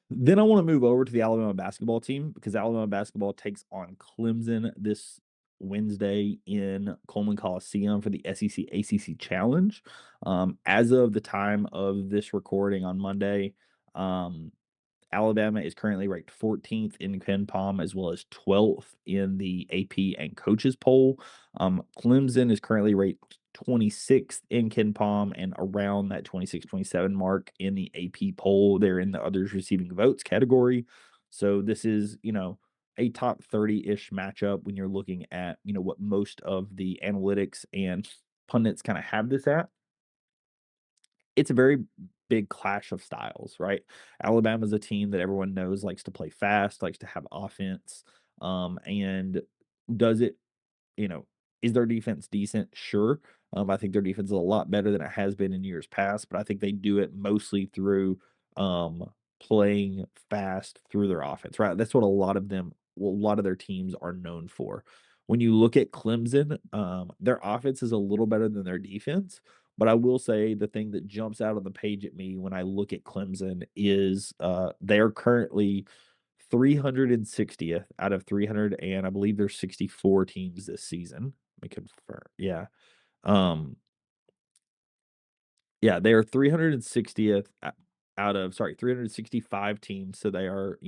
Then I want to move over to the Alabama basketball team because Alabama basketball takes on Clemson this Wednesday in Coleman Coliseum for the SEC ACC Challenge. As of the time of this recording on Monday, um, Alabama is currently ranked 14th in KenPom as well as 12th in the AP and coaches poll. Clemson is currently ranked 26th in KenPom and around that 26, 27 mark in the AP poll. They're in the others receiving votes category. So this is, a top 30-ish matchup when you're looking at, what most of the analytics and pundits kind of have this at. It's a very big clash of styles, right? Alabama's a team that everyone knows likes to play fast, likes to have offense, and does it, you know, is their defense decent? Sure. I think their defense is a lot better than it has been in years past, but I think they do it mostly through playing fast through their offense, right? That's what a lot of their teams are known for. When you look at Clemson, their offense is a little better than their defense, but I will say the thing that jumps out on the page at me when I look at Clemson is they're currently 360th out of 300, and I believe there's 64 teams this season. Let me confirm. Yeah. Um, yeah, they are 360th out of, sorry, 365 teams. So they are,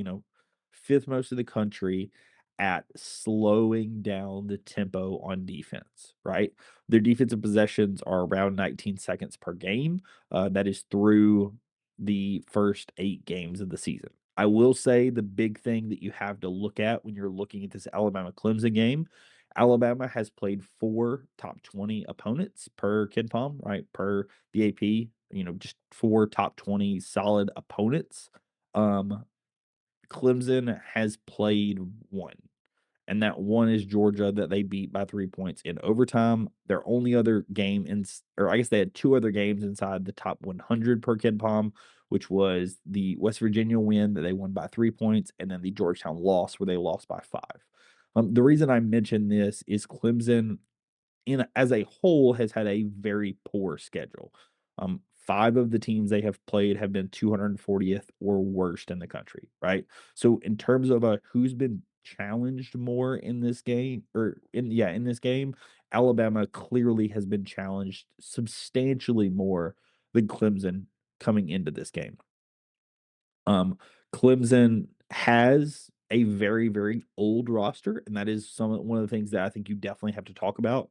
fifth most of the country at slowing down the tempo on defense, right? Their defensive possessions are around 19 seconds per game. That is through the first 8 games of the season. I will say the big thing that you have to look at when you're looking at this Alabama Clemson game, Alabama has played 4 top 20 opponents per KenPom, right? Per the AP, just 4 top 20 solid opponents. Um, Clemson has played 1, and that one is Georgia that they beat by 3 points in overtime. Their only other game or I guess they had 2 other games inside the top 100 per KenPom, which was the West Virginia win that they won by 3 points, and then the Georgetown loss where they lost by 5. The reason I mention this is Clemson as a whole has had a very poor schedule. 5 of the teams they have played have been 240th or worst in the country, right? So in terms of who's been challenged more in this game in this game, Alabama clearly has been challenged substantially more than Clemson coming into this game. Um, Clemson has a very, very old roster, and that is one of the things that I think you definitely have to talk about.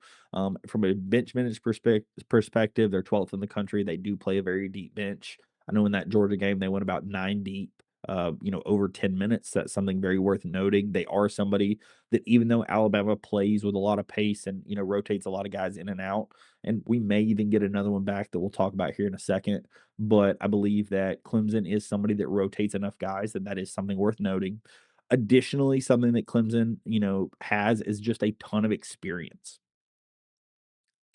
From a bench minutes perspective, they're 12th in the country. They do play a very deep bench. I know in that Georgia game they went about 9 deep. Over 10 minutes. That's something very worth noting. They are somebody that, even though Alabama plays with a lot of pace and rotates a lot of guys in and out, and we may even get another one back that we'll talk about here in a second. But I believe that Clemson is somebody that rotates enough guys that is something worth noting. Additionally, something that Clemson, has is just a ton of experience.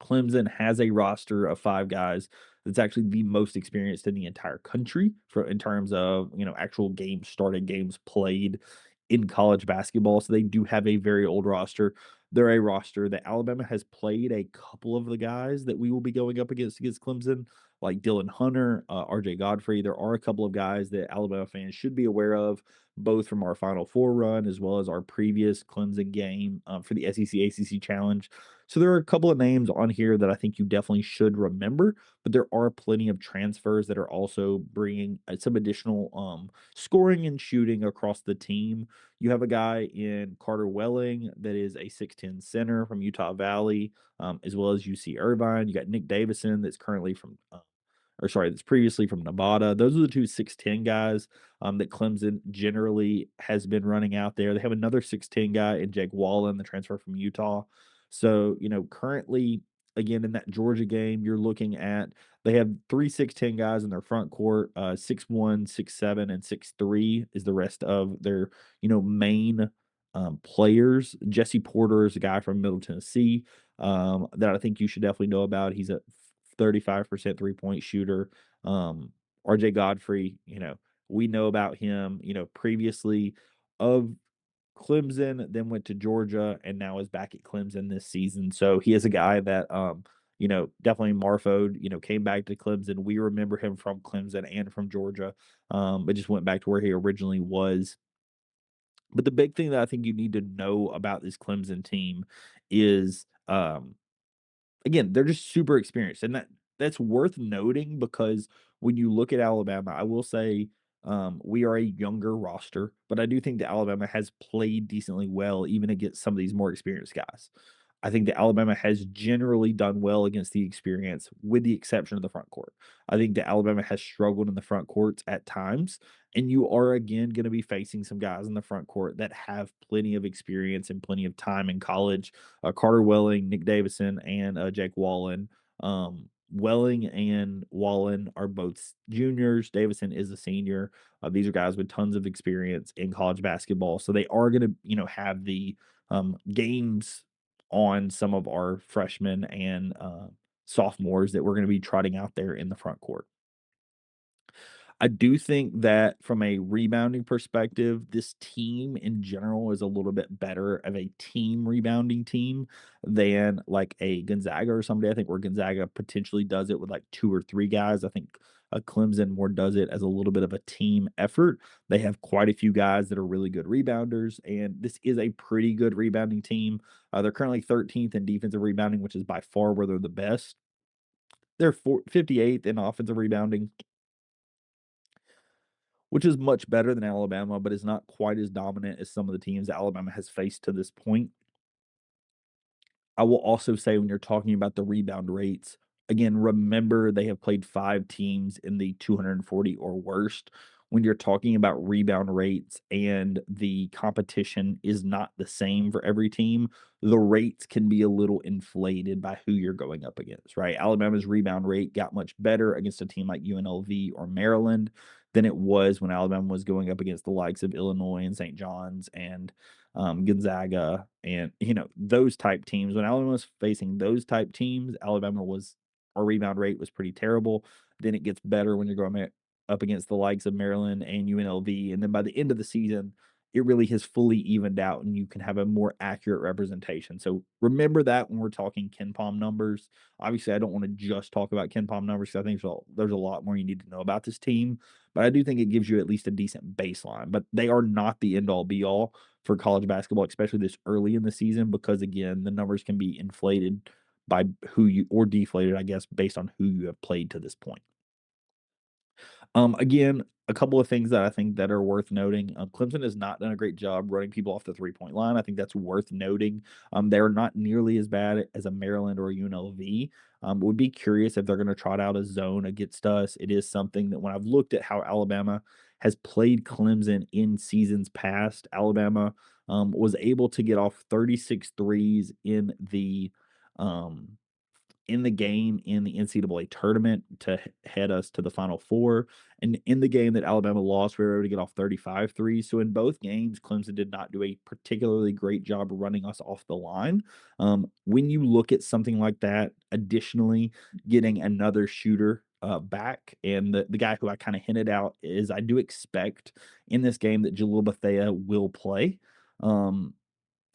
Clemson has a roster of 5 guys that's actually the most experienced in the entire country in terms of, actual games started, games played in college basketball. So they do have a very old roster. They're a roster that Alabama has played a couple of the guys that we will be going up against Clemson, like Dylan Hunter, RJ Godfrey. There are a couple of guys that Alabama fans should be aware of, both from our Final Four run as well as our previous Clemson game for the SEC ACC Challenge. So there are a couple of names on here that I think you definitely should remember, but there are plenty of transfers that are also bringing some additional scoring and shooting across the team. You have a guy in Carter Welling that is a 6'10 center from Utah Valley, as well as UC Irvine. You got Nick Davison that's currently from that's previously from Nevada. Those are the two 6'10 guys that Clemson generally has been running out there. They have another 6'10 guy in Jake Wallen, the transfer from Utah. So, currently, again, in that Georgia game, you're looking at they have 3 6'10 guys in their front court, 6'1, 6'7, and 6'3 is the rest of their, main players. Jesse Porter is a guy from Middle Tennessee that I think you should definitely know about. He's a 35% 3-point shooter. RJ Godfrey, we know about him, previously of Clemson, then went to Georgia, and now is back at Clemson this season. So he is a guy that, definitely Marfo, came back to Clemson. We remember him from Clemson and from Georgia, but just went back to where he originally was. But the big thing that I think you need to know about this Clemson team is, again, they're just super experienced, and that's worth noting because when you look at Alabama, I will say, we are a younger roster, but I do think that Alabama has played decently well even against some of these more experienced guys. I think that Alabama has generally done well against the experience, with the exception of the front court. I think that Alabama has struggled in the front courts at times, and you are again going to be facing some guys in the front court that have plenty of experience and plenty of time in college. Carter Welling, Nick Davison, and Jake Wallen. Welling and Wallen are both juniors. Davison is a senior. These are guys with tons of experience in college basketball, so they are going to, have the games on some of our freshmen and sophomores that we're going to be trotting out there in the front court. I do think that from a rebounding perspective, this team in general is a little bit better of a team rebounding team than like a Gonzaga or somebody. I think where Gonzaga potentially does it with like two or three guys. I think a Clemson more does it as a little bit of a team effort. They have quite a few guys that are really good rebounders, and this is a pretty good rebounding team. They're currently 13th in defensive rebounding, which is by far where they're the best. They're 58th in offensive rebounding, which is much better than Alabama, but is not quite as dominant as some of the teams Alabama has faced to this point. I will also say when you're talking about the rebound rates, again, remember they have played 5 teams in the 240 or worst. When you're talking about rebound rates and the competition is not the same for every team, the rates can be a little inflated by who you're going up against, right? Alabama's rebound rate got much better against a team like UNLV or Maryland than it was when Alabama was going up against the likes of Illinois and St. John's and Gonzaga, and those type teams. When Alabama was facing those type teams, our rebound rate was pretty terrible. Then it gets better when you're going up against the likes of Maryland and UNLV, and then by the end of the season, it really has fully evened out, and you can have a more accurate representation. So remember that when we're talking Ken Palm numbers. Obviously, I don't want to just talk about Ken Palm numbers because I think there's a lot more you need to know about this team. But I do think it gives you at least a decent baseline. But they are not the end all be all for college basketball, especially this early in the season, because again, the numbers can be inflated by or deflated, I guess, based on who you have played to this point. Again, a couple of things that I think that are worth noting. Clemson has not done a great job running people off the 3-point line. I think that's worth noting. They're not nearly as bad as a Maryland or a UNLV. Would be curious if they're going to trot out a zone against us. It is something that when I've looked at how Alabama has played Clemson in seasons past, Alabama was able to get off 36 threes um, in the game in the NCAA tournament to head us to the Final Four. And in the game that Alabama lost, we were able to get off 35 threes. So in both games, Clemson did not do a particularly great job running us off the line. When you look at something like that, additionally, getting another shooter back, and the guy who I kind of hinted out is I do expect in this game that Jalil Bethea will play. Um,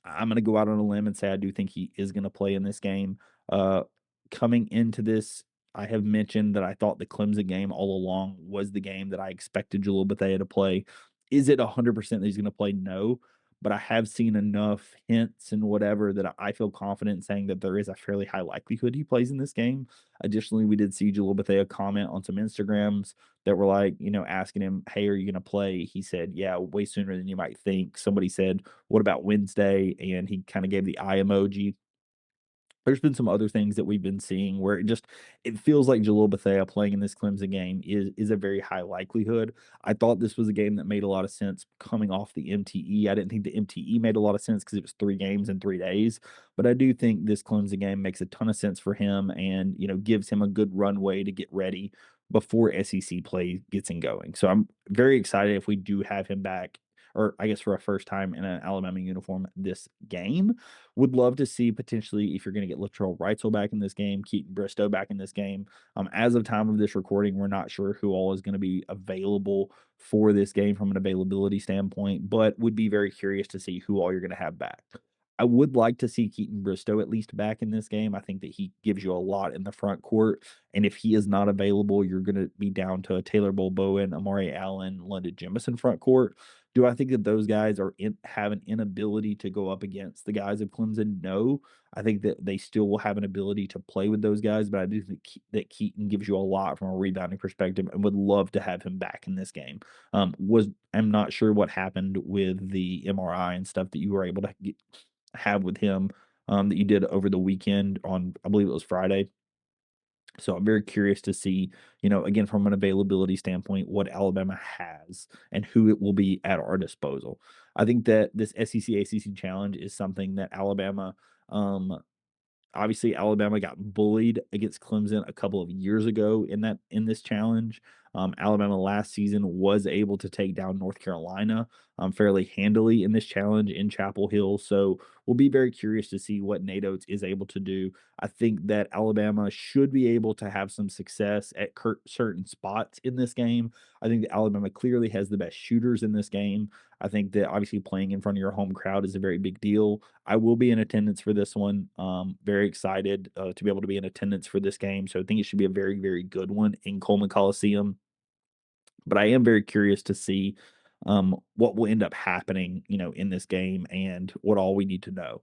I'm gonna go out on a limb and say I do think he is gonna play in this game. Uh, Coming into this, I have mentioned that I thought the Clemson game all along was the game that I expected Jalil Bethea to play. Is it 100% that he's gonna play? No, but I have seen enough hints and whatever that I feel confident in saying that there is a fairly high likelihood he plays in this game. Additionally, we did see Jalil Bethea comment on some Instagrams that were like, asking him, "Hey, are you gonna play?" He said, "Yeah, way sooner than you might think." Somebody said, "What about Wednesday?" And he kind of gave the eye emoji. There's been some other things that we've been seeing where it feels like Jalil Bethea playing in this Clemson game is a very high likelihood. I thought this was a game that made a lot of sense coming off the MTE. I didn't think the MTE made a lot of sense because it was 3 games in 3 days, but I do think this Clemson game makes a ton of sense for him and, gives him a good runway to get ready before SEC play gets in going. So I'm very excited if we do have him back, or I guess for a first time in an Alabama uniform this game. Would love to see potentially if you're going to get Latrell Wrightsell back in this game, Keaton Bristow back in this game. As of time of this recording, we're not sure who all is going to be available for this game from an availability standpoint, but would be very curious to see who all you're going to have back. I would like to see Keaton Bristow at least back in this game. I think that he gives you a lot in the front court, and if he is not available, you're gonna be down to a Taylor Bowen, Amari Allen, London Jemison front court. Do I think that those guys have an inability to go up against the guys of Clemson? No. I think that they still will have an ability to play with those guys, but I do think that Keaton gives you a lot from a rebounding perspective and would love to have him back in this game. I'm not sure what happened with the MRI and stuff that you were able to have with him, that you did over the weekend on, I believe it was Friday. So I'm very curious to see, again, from an availability standpoint, what Alabama has and who it will be at our disposal. I think that this SEC ACC challenge is something that Alabama, um, obviously Alabama got bullied against Clemson a couple of years ago in this challenge. Alabama last season was able to take down North Carolina fairly handily in this challenge in Chapel Hill. So we'll be very curious to see what Nate Oates is able to do. I think that Alabama should be able to have some success at certain spots in this game. I think that Alabama clearly has the best shooters in this game. I think that obviously playing in front of your home crowd is a very big deal. I will be in attendance for this one. Very excited to be able to be in attendance for this game. So I think it should be a very, very good one in Coleman Coliseum. But I am very curious to see what will end up happening, in this game and what all we need to know.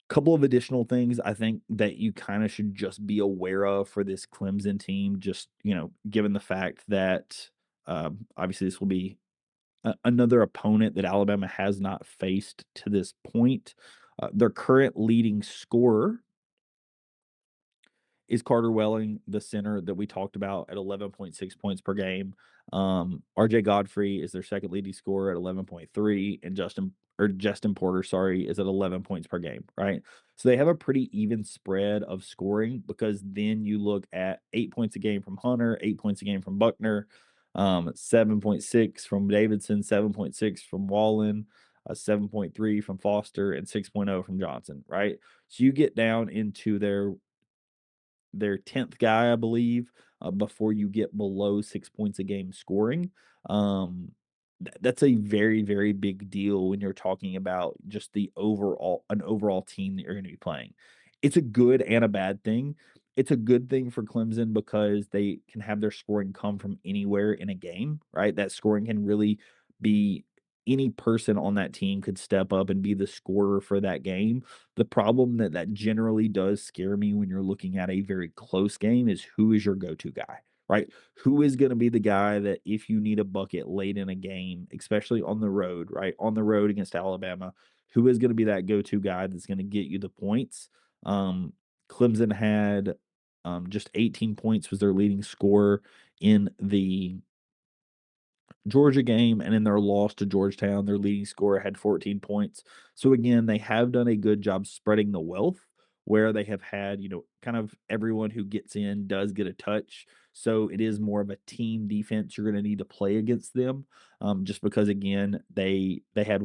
Couple of additional things I think that you kind of should just be aware of for this Clemson team, just given the fact that obviously this will be another opponent that Alabama has not faced to this point. Their current leading scorer is Carter Welling, the center that we talked about at 11.6 points per game. RJ Godfrey is their second leading scorer at 11.3, and Justin Porter, sorry, is at 11 points per game, right? So they have a pretty even spread of scoring because then you look at 8 points a game from Hunter, 8 points a game from Buckner, 7.6 from Davidson, 7.6 from Wallen, 7.3 from Foster, and 6.0 from Johnson, right? So you get down into their 10th guy, I believe, before you get below 6 points a game scoring. That's a very, very big deal when you're talking about just an overall team that you're going to be playing. It's a good and a bad thing. It's a good thing for Clemson because they can have their scoring come from anywhere in a game, right? That scoring can really be any person on that team could step up and be the scorer for that game. The problem that generally does scare me when you're looking at a very close game is who is your go-to guy, right? Who is going to be the guy that if you need a bucket late in a game, especially on the road, right? On the road against Alabama, who is going to be that go-to guy that's going to get you the points? Um, Clemson had just 18 points was their leading scorer in the Georgia game, and in their loss to Georgetown, their leading scorer had 14 points. So again, they have done a good job spreading the wealth where they have had, kind of everyone who gets in does get a touch. So it is more of a team defense you're going to need to play against them. Just because again, they had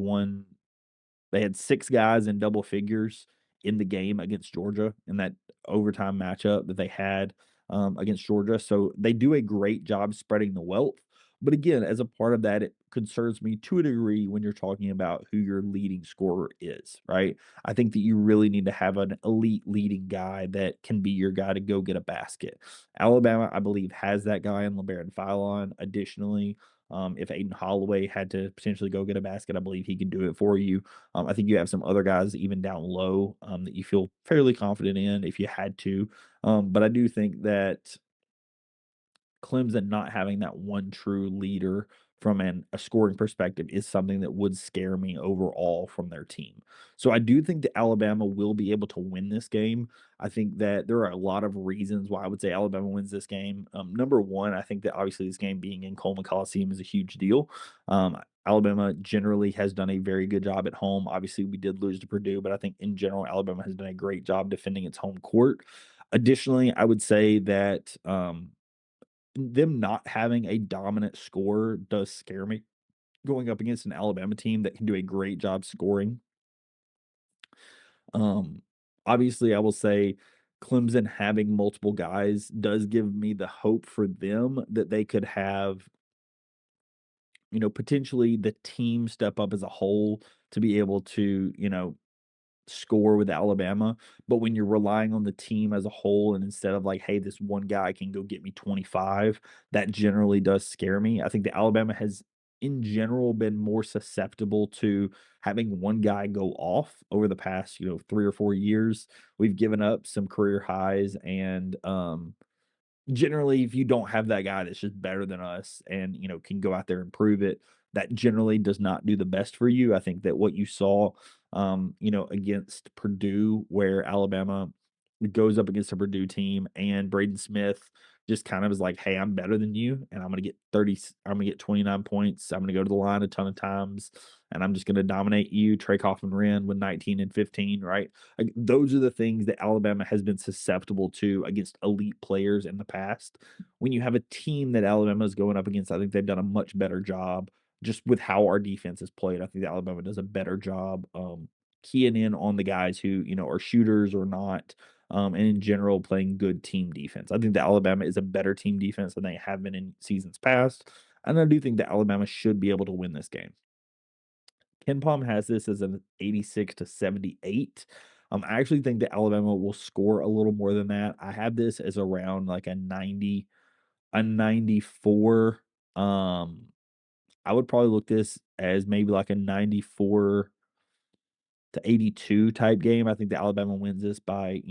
6 guys in double figures in the game against Georgia in that overtime matchup that they had, against Georgia, so they do a great job spreading the wealth, but again, as a part of that, it concerns me to a degree when you're talking about who your leading scorer is, right? I think that you really need to have an elite leading guy that can be your guy to go get a basket. Alabama, I believe, has that guy in LeBaron Philon. Additionally, if Aiden Holloway had to potentially go get a basket, I believe he could do it for you. I think you have some other guys even down low that you feel fairly confident in if you had to. But I do think that Clemson not having that one true leader from a scoring perspective is something that would scare me overall from their team. So I do think that Alabama will be able to win this game. I think that there are a lot of reasons why I would say Alabama wins this game. Number one, I think that obviously this game being in Coleman Coliseum is a huge deal. Alabama generally has done a very good job at home. Obviously, we did lose to Purdue, but I think in general, Alabama has done a great job defending its home court. Additionally, I would say that them not having a dominant scorer does scare me going up against an Alabama team that can do a great job scoring. Um, Obviously, I will say Clemson having multiple guys does give me the hope for them that they could have, potentially the team step up as a whole to be able to, score with Alabama, but when you're relying on the team as a whole and instead of like, hey, this one guy can go get me 25, that generally does scare me. I think that Alabama has in general been more susceptible to having one guy go off over the past, 3 or 4 years. We've given up some career highs and generally, if you don't have that guy that's just better than us and, can go out there and prove it, that generally does not do the best for you. I think that what you saw, against Purdue, where Alabama goes up against a Purdue team and Braden Smith just kind of is like, "Hey, I'm better than you, and I'm gonna get 30. I'm gonna get 29 points. I'm gonna go to the line a ton of times, and I'm just gonna dominate you." Trey Kaufman ran with 19 and 15, right? Like those are the things that Alabama has been susceptible to against elite players in the past. When you have a team that Alabama is going up against, I think they've done a much better job just with how our defense is played. I think that Alabama does a better job keying in on the guys who, are shooters or not, and in general playing good team defense. I think that Alabama is a better team defense than they have been in seasons past. And I do think that Alabama should be able to win this game. Ken Palm has this as an 86 to 78. I actually think that Alabama will score a little more than that. I have this as around like a 94. I would probably look this as maybe like a 94 to 82 type game. I think that Alabama wins this by,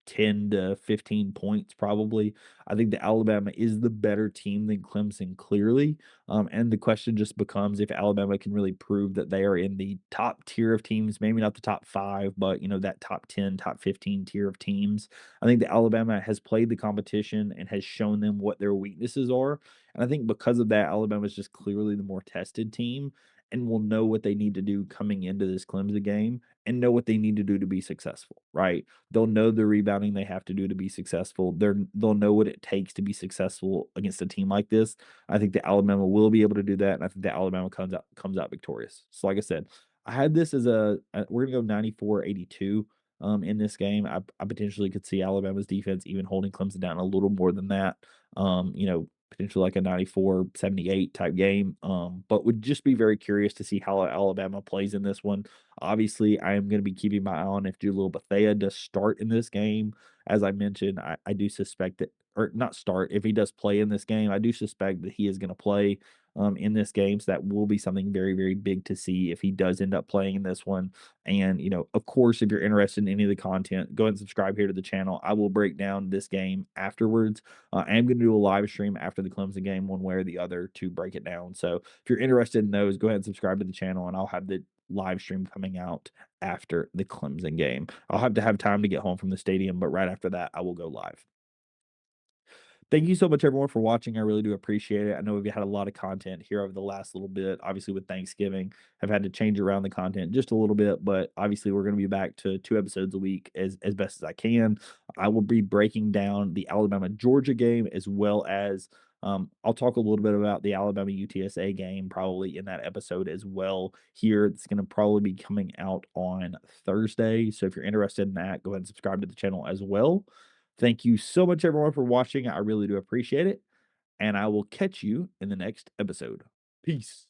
10 to 15 points probably. I think that Alabama is the better team than Clemson clearly. And the question just becomes if Alabama can really prove that they are in the top tier of teams, maybe not the top 5, but that top 10, top 15 tier of teams. I think that Alabama has played the competition and has shown them what their weaknesses are. And I think because of that, Alabama is just clearly the more tested team and will know what they need to do coming into this Clemson game and know what they need to do to be successful, right? They'll know the rebounding they have to do to be successful. They'll know what it takes to be successful against a team like this. I think that Alabama will be able to do that, and I think that Alabama comes out victorious. So, like I said, I had this as we're gonna go 94-82 in this game. I potentially could see Alabama's defense even holding Clemson down a little more than that. Potentially like a 94-78 type game. But would just be very curious to see how Alabama plays in this one. Obviously, I am going to be keeping my eye on if Jalil Bethea does start in this game. As I mentioned, I do suspect that, or not start, if he does play in this game, I do suspect that he is going to play in this game. So that will be something very, very big to see if he does end up playing in this one. And, of course, if you're interested in any of the content, go ahead and subscribe here to the channel. I will break down this game afterwards. I am going to do a live stream after the Clemson game, one way or the other, to break it down. So if you're interested in those, go ahead and subscribe to the channel, and I'll have the live stream coming out after the Clemson game. I'll have to have time to get home from the stadium, but right after that, I will go live. Thank you so much, everyone, for watching. I really do appreciate it. I know we've had a lot of content here over the last little bit. Obviously, with Thanksgiving, I've had to change around the content just a little bit, but obviously, we're going to be back to 2 episodes a week as best as I can. I will be breaking down the Alabama Georgia game as well as I'll talk a little bit about the Alabama UTSA game probably in that episode as well. Here, it's going to probably be coming out on Thursday. So if you're interested in that, go ahead and subscribe to the channel as well. Thank you so much, everyone, for watching. I really do appreciate it. And I will catch you in the next episode. Peace.